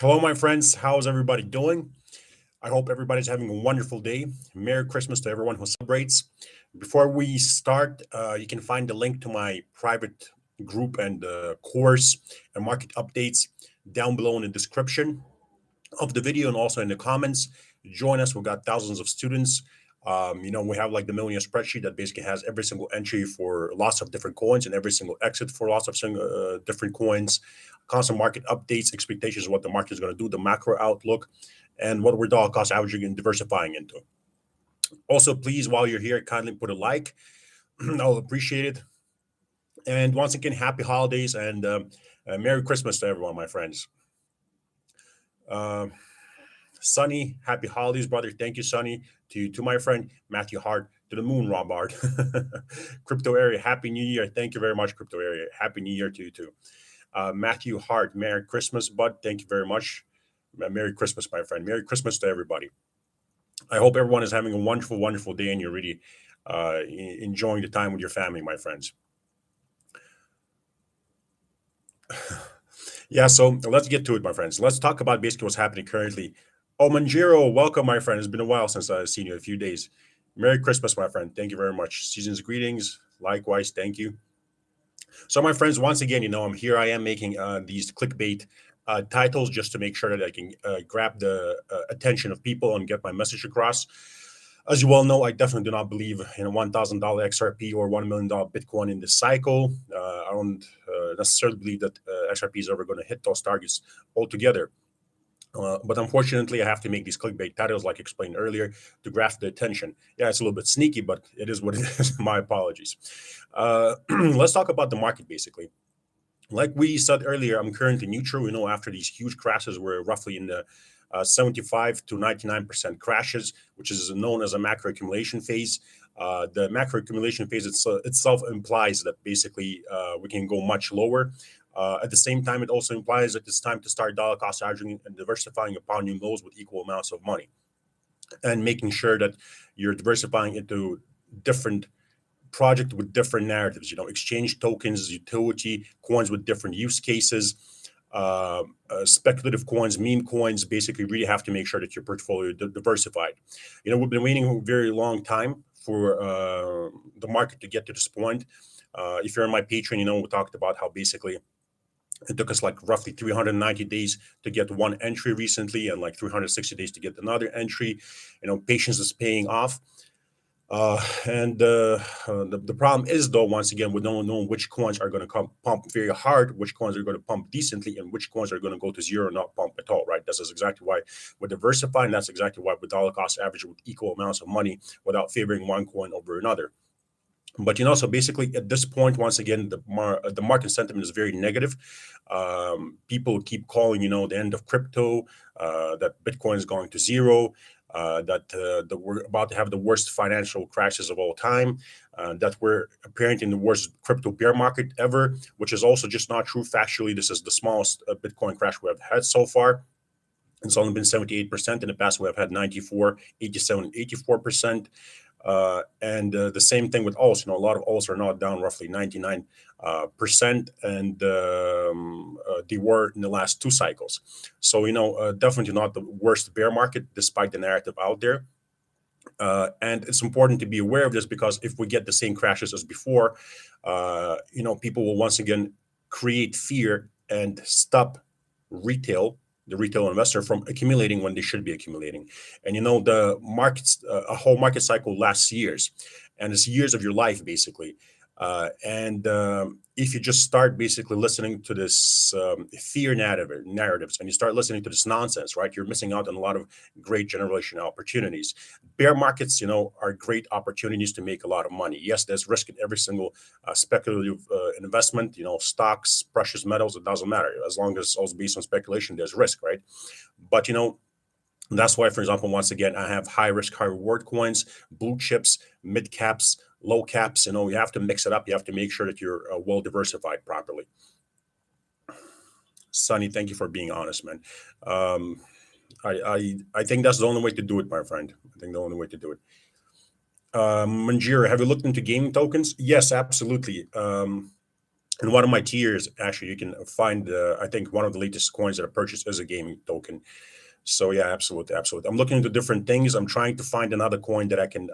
Hello, my friends. How's everybody doing? I hope everybody's having a wonderful day. Merry Christmas to everyone who celebrates. Before we start, you can find the link to my private group and course and market updates down below in the description of the video and also in the comments. Join us. We've got thousands of students. We have like the Millionaire spreadsheet that basically has every single entry for lots of different coins and every single exit for lots of different coins, constant market updates, expectations of what the market is going to do, the macro outlook, and what we're dollar cost averaging and diversifying into. Also, please, while you're here, kindly put a like. I'll appreciate it. And once again, happy holidays and Merry Christmas to everyone, my friends. Uh, Sonny, happy holidays, brother. Thank you, Sonny. To my friend Matthew Hart, to the moon, Robert. Crypto area, happy new year. Thank you very much, crypto area. Happy new year to you too. Matthew Hart, Merry Christmas, bud. Thank you very much. Merry Christmas, my friend. Merry Christmas to everybody. I hope everyone is having a wonderful, wonderful day and you're really enjoying the time with your family, my friends. Yeah, so let's get to it, my friends. Let's talk about basically what's happening currently. Oh, Manjiro, welcome, my friend. It's been a while since I've seen you, a few days. Merry Christmas, my friend. Thank you very much. Season's greetings. Likewise, thank you. So, my friends, once again, I'm here. I am making these clickbait titles just to make sure that I can grab the attention of people and get my message across. As you well know, I definitely do not believe in a $1,000 XRP or $1 million Bitcoin in this cycle. I don't necessarily believe that XRP is ever going to hit those targets altogether. But unfortunately, I have to make these clickbait titles, like explained earlier, to grasp the attention. Yeah, it's a little bit sneaky, but it is what it is. My apologies. Let's talk about the market, basically. Like we said earlier, I'm currently neutral. After these huge crashes, we're roughly in the 75 to 99% crashes, which is known as a macro accumulation phase. The macro accumulation phase itself implies that basically we can go much lower. At the same time, it also implies that it's time to start dollar cost averaging and diversifying upon new lows with equal amounts of money, and making sure that you're diversifying into different project with different narratives, exchange tokens, utility coins with different use cases, speculative coins, meme coins. Basically really have to make sure that your portfolio diversified. We've been waiting a very long time for the market to get to this point. If you're on my Patreon, we talked about how basically it took us like roughly 390 days to get one entry recently and like 360 days to get another entry. Patience is paying off. The problem is, though, once again, we don't know which coins are going to pump very hard, which coins are going to pump decently, and which coins are going to go to zero, not pump at all, right? This is exactly why we're diversifying. That's exactly why we dollar cost average with equal amounts of money without favoring one coin over another. But so basically at this point, once again, the market sentiment is very negative. People keep calling, the end of crypto, that Bitcoin is going to zero, that we're about to have the worst financial crashes of all time, that we're apparently in the worst crypto bear market ever, which is also just not true. Factually, this is the smallest Bitcoin crash we have had so far. It's only been 78%. In the past, we have had 94, 87, 84%. The same thing with alts. A lot of alts are now down roughly 99%, and they were in the last two cycles. So, definitely not the worst bear market, despite the narrative out there. And it's important to be aware of this, because if we get the same crashes as before, people will once again create fear and stop the retail investor from accumulating when they should be accumulating. And the markets, a whole market cycle lasts years, and it's years of your life basically. If you just start basically listening to this fear narratives, and you start listening to this nonsense, right, you're missing out on a lot of great generational opportunities. Bear markets, are great opportunities to make a lot of money. Yes, there's risk in every single speculative investment. Stocks, precious metals, it doesn't matter. As long as it's all based on speculation, there's risk, right? But that's why, for example, once again, I have high risk, high reward coins, blue chips, mid caps, low caps. You have to mix it up. You have to make sure that you're well diversified properly. Sonny, thank you for being honest, man. I think that's the only way to do it, my friend. I think the only way to do it. Manjira, have you looked into gaming tokens? Yes, absolutely. In one of my tiers, actually, you can find I think one of the latest coins that I purchased is a gaming token. So yeah, absolutely, absolutely. I'm looking into different things. I'm trying to find another coin that I can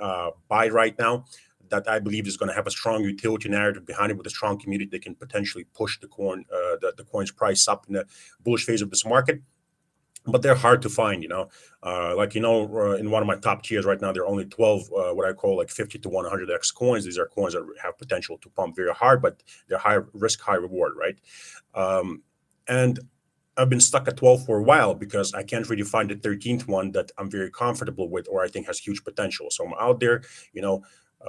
buy right now that I believe is going to have a strong utility narrative behind it with a strong community that can potentially push the coin's price up in the bullish phase of this market. But they're hard to find, in one of my top tiers right now, there are only 12 what I call like 50 to 100x coins. These are coins that have potential to pump very hard, but they're high risk, high reward, right? And I've been stuck at 12 for a while because I can't really find the 13th one that I'm very comfortable with or I think has huge potential. So I'm out there,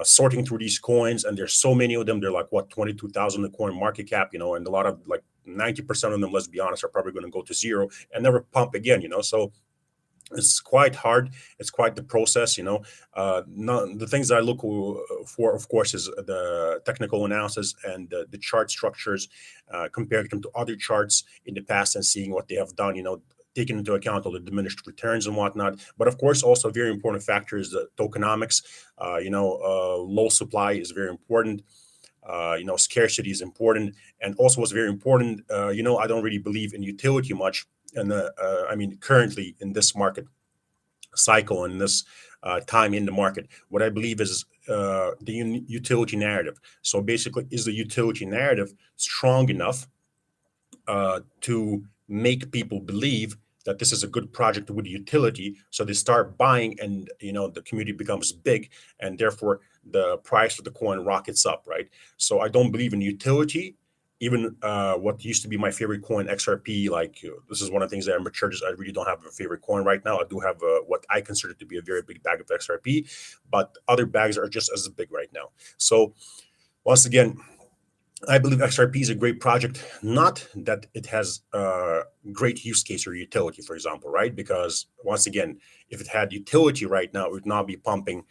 sorting through these coins, and there's so many of them. They're like, what, 22,000 a coin market cap, and a lot of like 90% of them, let's be honest, are probably going to go to zero and never pump again. So it's quite hard. It's quite the process. The things that I look for, of course, is the technical analysis and the chart structures, comparing them to other charts in the past and seeing what they have done. Taking into account all the diminished returns and whatnot. But of course, also a very important factor is the tokenomics. Low supply is very important. Scarcity is important, and also what's very important. I don't really believe in utility much, and currently in this market cycle and this time in the market, what I believe is the utility narrative. So basically, is the utility narrative strong enough to make people believe that this is a good project with utility, so they start buying, and the community becomes big, and therefore the price of the coin rockets up, right? So I don't believe in utility. Even what used to be my favorite coin, XRP, this is one of the things that I'm mature. I really don't have a favorite coin right now. I do have what I consider to be a very big bag of XRP, but other bags are just as big right now. So once again, I believe XRP is a great project, not that it has a great use case or utility, for example, right? Because once again, if it had utility right now, it would not be pumping,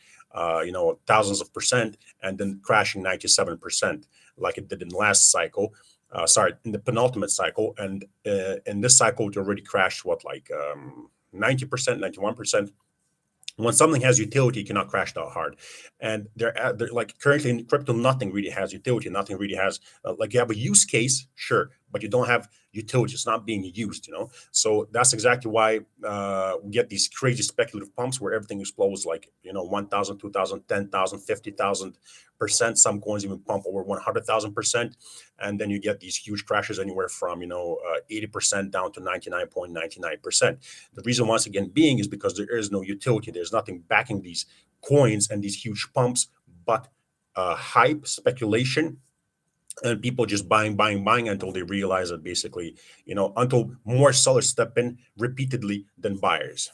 thousands of percent and then crashing 97% like it did in the last cycle. In the penultimate cycle. And in this cycle, it already crashed, 90%, 91%. When something has utility, it cannot crash that hard. And they're like currently in crypto, nothing really has utility. Nothing really has you have a use case, sure, but you don't have utility. It's not being used. So that's exactly why we get these crazy speculative pumps where everything explodes 1,000, 2,000, 10,000, 50,000%. Some coins even pump over 100,000%, and then you get these huge crashes anywhere from 80% down to 99.99%. The reason, once again, being is because there is no utility. There's nothing backing these coins and these huge pumps, but hype, speculation, and people just buying until they realize that basically, until more sellers step in repeatedly than buyers.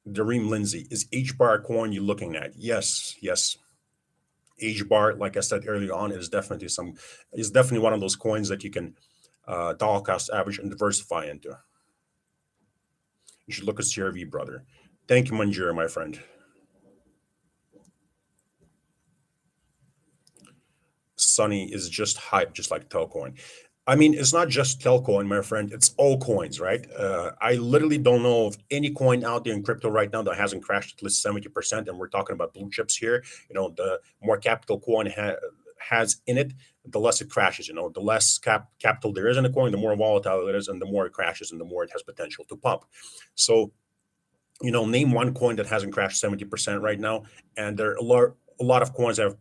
Dareem Lindsay, is HBAR a coin you're looking at? Yes. HBAR, like I said earlier on, is definitely one of those coins that you can dollar cost average and diversify into. You should look at CRV, brother. Thank you, Manjira, my friend. Sunny is just hype, just like Telcoin. I mean, it's not just Telcoin, my friend. It's all coins, right? I literally don't know of any coin out there in crypto right now that hasn't crashed at least 70%. And we're talking about blue chips here. The more capital coin has in it, the less it crashes. The less capital there is in a coin, the more volatile it is, and the more it crashes, and the more it has potential to pump. So, name one coin that hasn't crashed 70% right now, and there are a lot of coins that have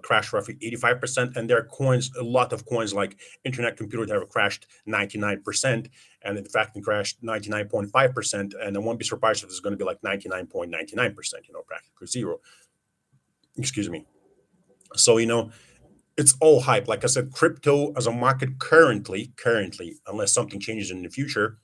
crashed roughly 85%, and there are a lot of coins like Internet Computer that have crashed 99%, and in fact, it crashed 99.5%, and I won't be surprised if it's going to be like 99.99%, practically zero. Excuse me. So, it's all hype. Like I said, crypto as a market currently, unless something changes in the future,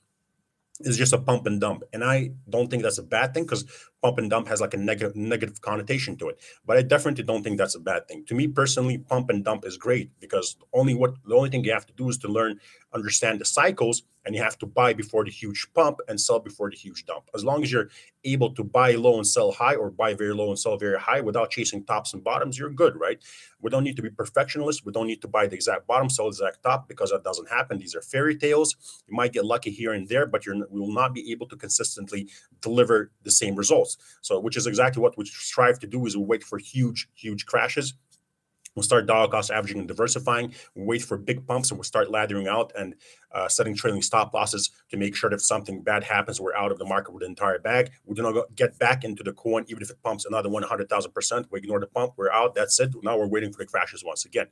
is just a pump and dump. And I don't think that's a bad thing, because pump and dump has like a negative connotation to it. But I definitely don't think that's a bad thing. To me personally, pump and dump is great, because the only thing you have to do is to understand the cycles, and you have to buy before the huge pump and sell before the huge dump. As long as you're able to buy low and sell high, or buy very low and sell very high without chasing tops and bottoms, you're good, right? We don't need to be perfectionists. We don't need to buy the exact bottom, sell the exact top, because that doesn't happen. These are fairy tales. You might get lucky here and there, but we will not be able to consistently deliver the same results. falls. So, which is exactly what we strive to do, is we wait for huge crashes. We'll start dollar cost averaging and diversifying. We'll wait for big pumps, and we'll start laddering out and setting trailing stop losses to make sure that if something bad happens, we're out of the market with the entire bag. We do not get back into the coin, even if it pumps another 100,000%. We ignore the pump. We're out. That's it. Now we're waiting for the crashes once again.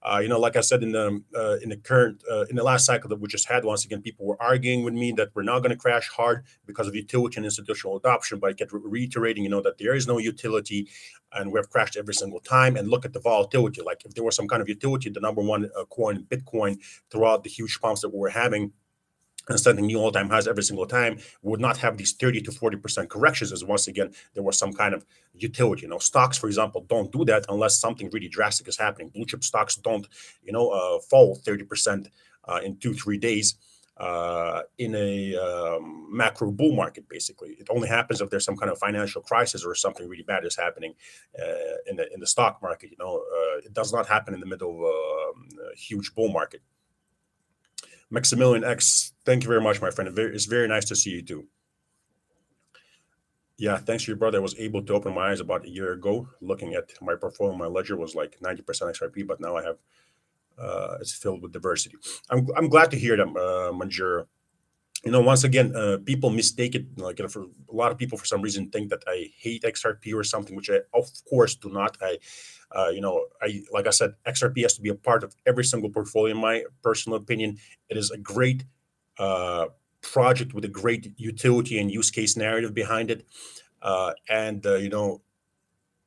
Like I said in the last cycle that we just had, once again, people were arguing with me that we're not going to crash hard because of utility and institutional adoption. But I kept reiterating, that there is no utility, and we have crashed every single time. And look at the volatility. Like if there was some kind of utility, the number one coin, Bitcoin, throughout the huge pumps that we were having, and setting new all-time highs every single time, would not have these 30 to 40% corrections, as once again there was some kind of utility. Stocks, for example, don't do that unless something really drastic is happening. Blue chip stocks don't fall 30% in 2-3 days in a macro bull market. Basically, it only happens if there's some kind of financial crisis or something really bad is happening in the stock market. It does not happen in the middle of a huge bull market. Maximilian X, thank you very much, my friend. It's very nice to see you too. Yeah, thanks to your brother, I was able to open my eyes about a year ago. Looking at my portfolio, my ledger was like 90% XRP, but now I have it's filled with diversity. I'm glad to hear that, Manjura. Once again, people mistake it. Like for a lot of people, for some reason, think that I hate XRP or something, which I of course do not. Like I said, XRP has to be a part of every single portfolio. In my personal opinion, it is a great project with a great utility and use case narrative behind it.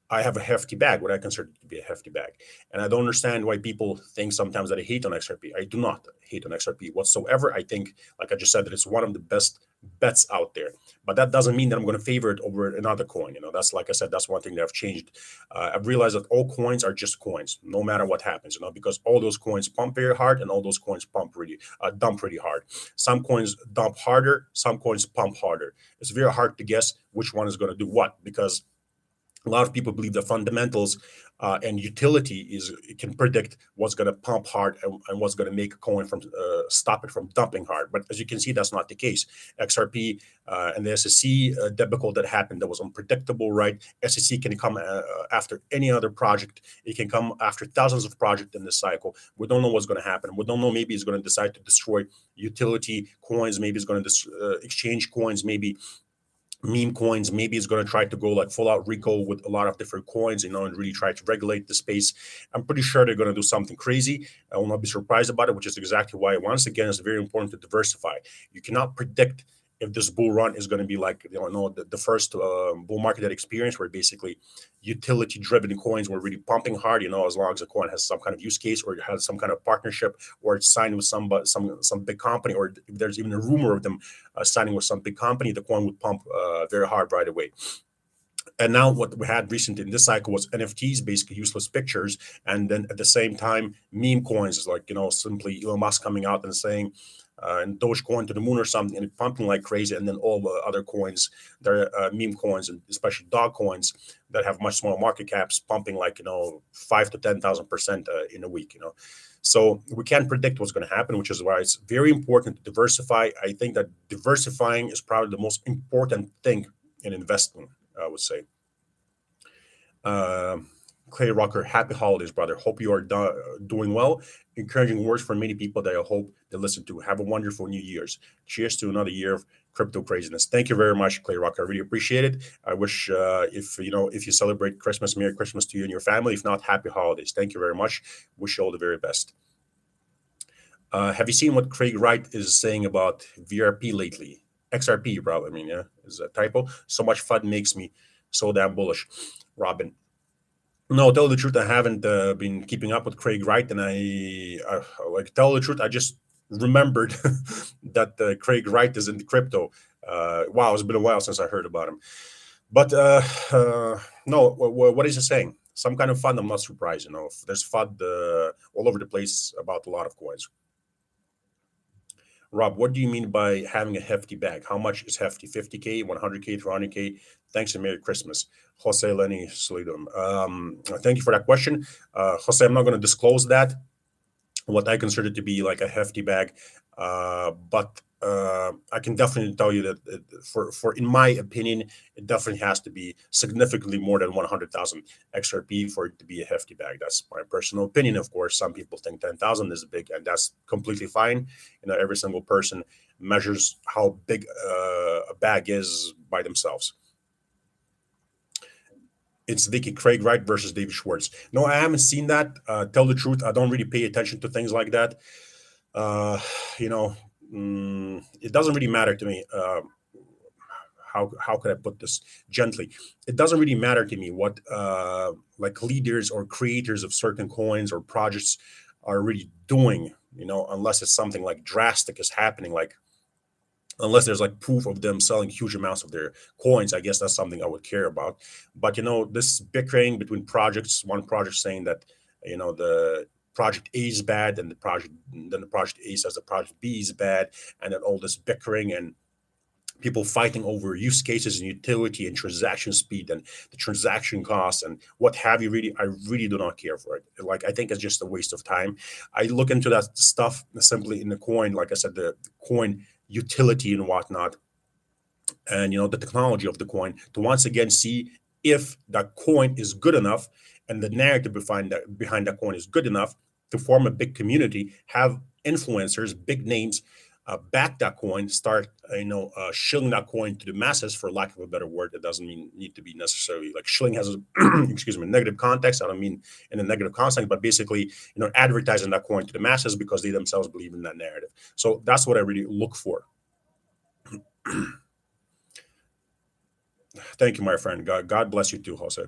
I have a hefty bag, what I consider to be a hefty bag. And I don't understand why people think sometimes that I hate on XRP. I do not hate on XRP whatsoever. I think, like I just said, that it's one of the best bets out there. But that doesn't mean that I'm going to favor it over another coin. That's, like I said, that's one thing that I've changed. I've realized that all coins are just coins, no matter what happens, because all those coins pump very hard and all those coins dump pretty hard. Some coins dump harder, some coins pump harder. It's very hard to guess which one is going to do what, because a lot of people believe that fundamentals and utility can predict what's going to pump hard and what's going to make a coin from stop it from dumping hard. But as you can see, that's not the case. XRP and the SEC debacle that happened, that was unpredictable, right? SEC can come after any other project. It can come after thousands of projects in this cycle. We don't know what's going to happen. We don't know. Maybe it's going to decide to destroy utility coins. Maybe it's going to exchange coins. Maybe meme coins. Maybe it's going to try to go like full out RICO with a lot of different coins, and really try to regulate the space. I'm pretty sure they're going to do something crazy. I will not be surprised about it, which is exactly why, once again, it's very important to diversify. You cannot predict if this bull run is going to be like, the first bull market that experienced, where basically utility driven coins were really pumping hard, as long as a coin has some kind of use case, or it has some kind of partnership, or it's signed with some big company, or if there's even a rumor of them signing with some big company, the coin would pump very hard right away. And now what we had recently in this cycle was NFTs, basically useless pictures. And then at the same time, meme coins is like, simply Elon Musk coming out and saying, and Dogecoin to the moon or something, and pumping like crazy. And then all the other coins, they're meme coins, and especially dog coins that have much smaller market caps, pumping like 5 to 10,000% in a week. So we can't predict what's going to happen, which is why it's very important to diversify. I think that diversifying is probably the most important thing in investing, I would say. Clay Rocker, happy holidays, brother. Hope you are doing well. Encouraging words for many people that I hope they listen to. Have a wonderful New Year's. Cheers to another year of crypto craziness. Thank you very much, Clay Rocker. I really appreciate it. I wish if you celebrate Christmas, Merry Christmas to you and your family. If not, happy holidays. Thank you very much. Wish you all the very best. Have you seen what Craig Wright is saying about VRP lately? XRP, probably. I mean, yeah, is a typo. So much fun makes me so damn bullish. Robin. No, tell the truth, I haven't been keeping up with Craig Wright, and I tell the truth, I just remembered that Craig Wright is in crypto. Wow, it's been a while since I heard about him. But no, what is he saying? Some kind of fund, I'm not surprised. There's FUD all over the place about a lot of coins. Rob, what do you mean by having a hefty bag? How much is hefty? 50K, 100K, 200K? Thanks and Merry Christmas. Jose Lenny Salidum. Thank you for that question. Jose, I'm not going to disclose that, what I consider to be like a hefty bag. But I can definitely tell you that for in my opinion, it definitely has to be significantly more than 100,000 XRP for it to be a hefty bag. That's my personal opinion. Of course, some people think 10,000 is big, and that's completely fine. Every single person measures how big a bag is by themselves. It's Vicky Craig Wright versus David Schwartz. No, I haven't seen that. Tell the truth, I don't really pay attention to things like that. Uh, you know, it doesn't really matter to me. How could I put this gently? It doesn't really matter to me what like leaders or creators of certain coins or projects are really doing. Unless it's something like drastic is happening, like unless there's like proof of them selling huge amounts of their coins. I guess that's something I would care about. But this bickering between projects, one project saying that the project A is bad, and then the project A says the project B is bad, and then all this bickering and people fighting over use cases and utility and transaction speed and the transaction costs and what have you. I really do not care for it. Like, I think it's just a waste of time. I look into that stuff simply in the coin, like I said, the coin utility and whatnot, and the technology of the coin, to once again see if that coin is good enough and the narrative behind that coin is good enough to form a big community, have influencers, big names back that coin, start shilling that coin to the masses, for lack of a better word. It doesn't need to be necessarily like shilling has a excuse me, negative context. I don't mean in a negative context, but basically advertising that coin to the masses because they themselves believe in that narrative. So that's what I really look for. Thank you, my friend. God bless you too, Jose.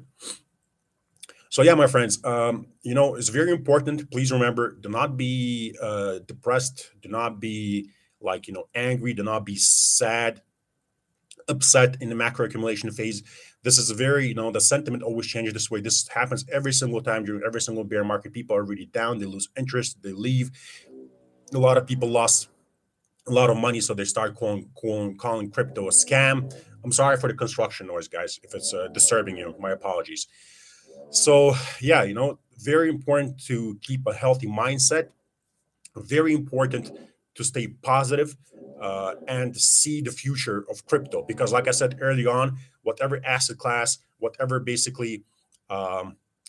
So yeah, my friends, it's very important. Please remember, do not be depressed. Do not be like angry. Do not be sad, upset in the macro accumulation phase. This is a very, the sentiment always changes this way. This happens every single time during every single bear market. People are really down. They lose interest. They leave. A lot of people lost a lot of money, so they start calling crypto a scam. I'm sorry for the construction noise, guys. If it's disturbing you, my apologies. So yeah, very important to keep a healthy mindset. Very important to stay positive and see the future of crypto, because like I said early on, whatever asset class, whatever basically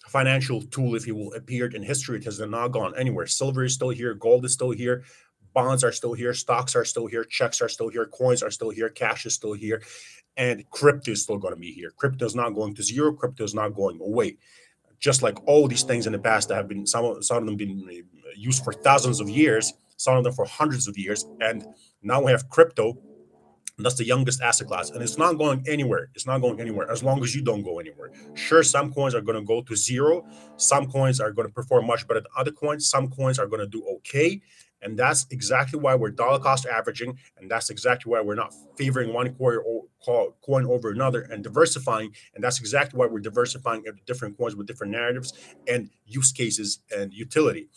financial tool, if you will, appeared in history, it has not gone anywhere. Silver is still here, gold is still here, bonds are still here, stocks are still here, checks are still here, coins are still here, cash is still here, and crypto is still going to be here. Crypto is not going to zero. Crypto is not going away. Just like all these things in the past that have been, some of them been used for thousands of years, some of them for hundreds of years, and now we have crypto. That's the youngest asset class, and it's not going anywhere. It's not going anywhere as long as you don't go anywhere. Sure, some coins are going to go to zero. Some coins are going to perform much better than other coins. Some coins are going to do okay. And that's exactly why we're dollar cost averaging. And that's exactly why we're not favoring one coin over another and diversifying. And that's exactly why we're diversifying into different coins with different narratives and use cases and utility.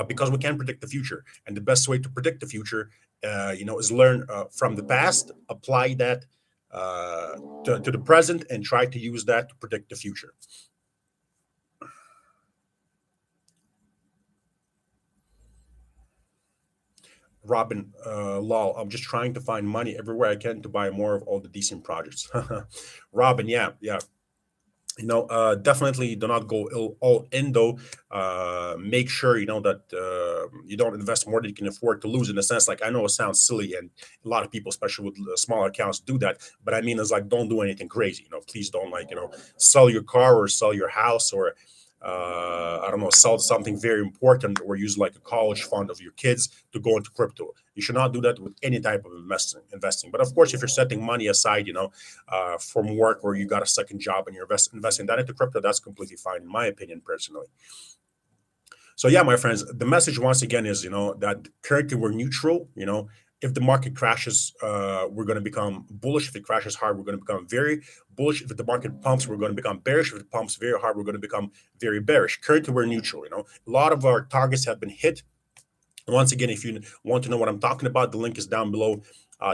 Because we can't predict the future. And the best way to predict the future, is learn from the past, apply that to the present, and try to use that to predict the future. Robin, lol, I'm just trying to find money everywhere I can to buy more of all the decent projects. Robin, yeah. Definitely do not go all in though. Make sure that you don't invest more than you can afford to lose. In a sense, like, I know it sounds silly, and a lot of people, especially with smaller accounts, do that. But I mean, it's like, don't do anything crazy. Please don't, like, sell your car or sell your house, or I don't know, sell something very important, or use like a college fund of your kids to go into crypto. You should not do that with any type of investing. But of course, if you're setting money aside, from work, or you got a second job and you're investing that into crypto, that's completely fine, in my opinion, personally. So yeah, my friends, the message once again is, that currently we're neutral. If the market crashes, we're going to become bullish. If it crashes hard, we're going to become very bullish. If the market pumps, we're going to become bearish. If it pumps very hard, we're going to become very bearish. Currently, we're neutral. A lot of our targets have been hit. Once again, if you want to know what I'm talking about, the link is down below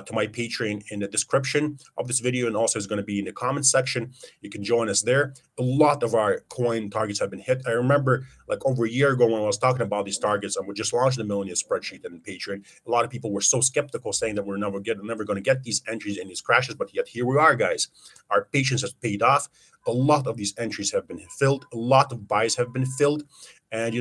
to my Patreon in the description of this video, and also is going to be in the comment section. You can join us there. A lot of our coin targets have been hit. I remember like over a year ago when I was talking about these targets and we just launched the Millionaire spreadsheet and Patreon, a lot of people were so skeptical, saying that we're never going to get these entries and these crashes, but yet here we are, guys. Our patience has paid off. A lot of these entries have been filled. A lot of buys have been filled. And,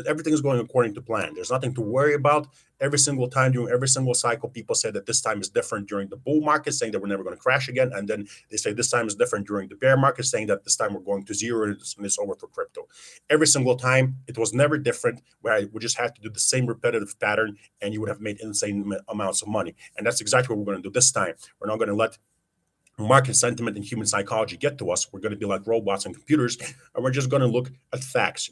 everything is going according to plan. There's nothing to worry about. Every single time during every single cycle, people say that this time is different during the bull market, saying that we're never going to crash again. And then they say this time is different during the bear market, saying that this time we're going to zero and it's over for crypto. Every single time, it was never different, where we just had to do the same repetitive pattern and you would have made insane amounts of money. And that's exactly what we're going to do this time. We're not going to let market sentiment and human psychology get to us. We're going to be like robots and computers, and we're just going to look at facts.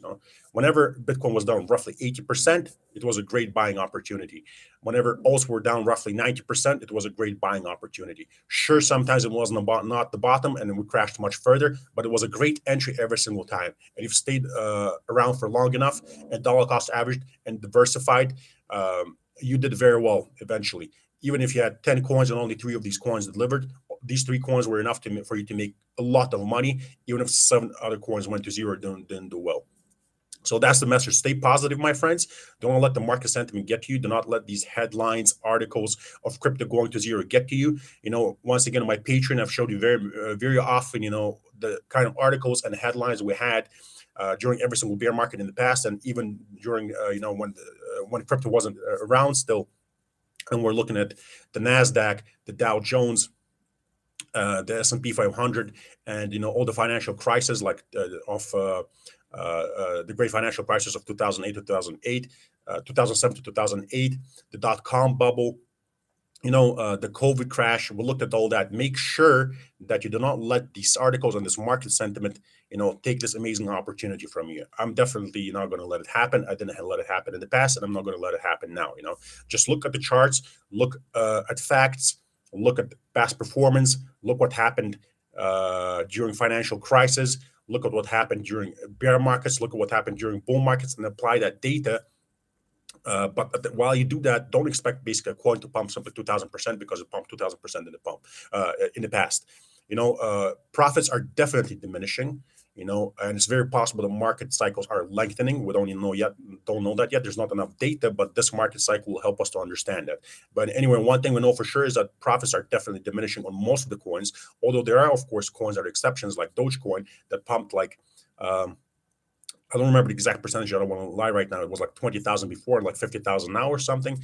Whenever Bitcoin was down roughly 80%, it was a great buying opportunity. Whenever alts were down roughly 90%, it was a great buying opportunity. Sure, sometimes it wasn't not the bottom and then we crashed much further, but it was a great entry every single time. And you've stayed around for long enough and dollar cost averaged and diversified, you did very well eventually. Even if you had 10 coins and only 3 of these coins delivered, these 3 coins were enough for you to make a lot of money, even if 7 other coins went to zero, didn't do well. So that's the message. Stay positive, my friends. Don't let the market sentiment get to you. Do not let these headlines, articles of crypto going to zero get to you. Once again, on my Patreon, I've showed you very often, the kind of articles and headlines we had during every single bear market in the past, and even during, when crypto wasn't around still. And we're looking at the NASDAQ, the Dow Jones, the S&P 500, and all the financial crises like the great financial crisis of 2007 to 2008, the dot-com bubble, the COVID crash. We looked at all that. Make sure that you do not let these articles and this market sentiment, take this amazing opportunity from you. I'm definitely not going to let it happen. I didn't let it happen in the past, and I'm not going to let it happen now. Just look at the charts, look at facts, look at past performance, look what happened during financial crisis, look at what happened during bear markets, look at what happened during bull markets, and apply that data. But while you do that, don't expect basically a coin to pump something 2,000% because it pumped 2,000% in the past. Profits are definitely diminishing. And it's very possible the market cycles are lengthening. We don't know that yet. There's not enough data, but this market cycle will help us to understand that. But anyway, one thing we know for sure is that profits are definitely diminishing on most of the coins. Although there are, of course, coins that are exceptions, like Dogecoin, that pumped like. I don't remember the exact percentage. I don't want to lie right now. It was like 20,000 before, like 50,000 now or something.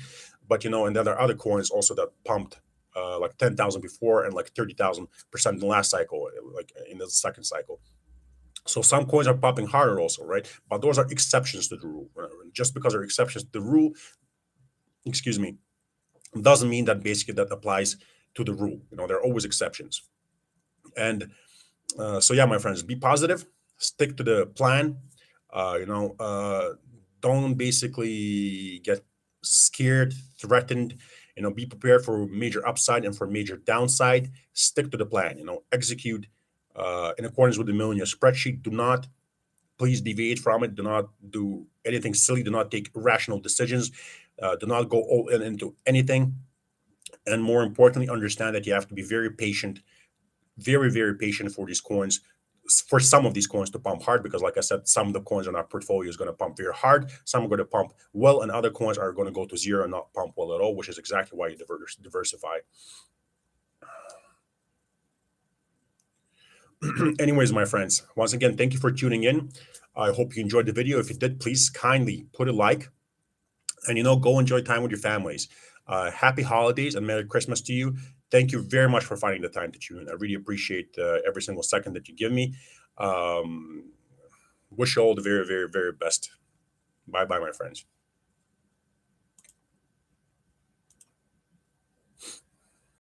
But, and there are other coins also that pumped like 10,000 before and like 30,000% in the last cycle, like in the second cycle. So some coins are popping harder also, right? But those are exceptions to the rule. Just because they're exceptions to the rule, doesn't mean that basically that applies to the rule. There are always exceptions. And so, yeah, my friends, be positive, stick to the plan. Don't basically get scared, threatened. Be prepared for major upside and for major downside. Stick to the plan. Execute in accordance with the Millionaire spreadsheet. Do not please deviate from it. Do not do anything silly. Do not take irrational decisions. Do not go all in into anything. And more importantly, understand that you have to be very patient, very, very patient for these coins. For some of these coins to pump hard, because like I said, some of the coins in our portfolio is going to pump very hard, some are going to pump well, and other coins are going to go to zero and not pump well at all, which is exactly why you diversify. Anyways, my friends, once again, thank you for tuning in. I hope you enjoyed the video. If you did, please kindly put a like, and go enjoy time with your families. Happy holidays and Merry Christmas to you. Thank you very much for finding the time to tune in. I really appreciate every single second that you give me. Wish you all the very, very, very best. Bye-bye, my friends.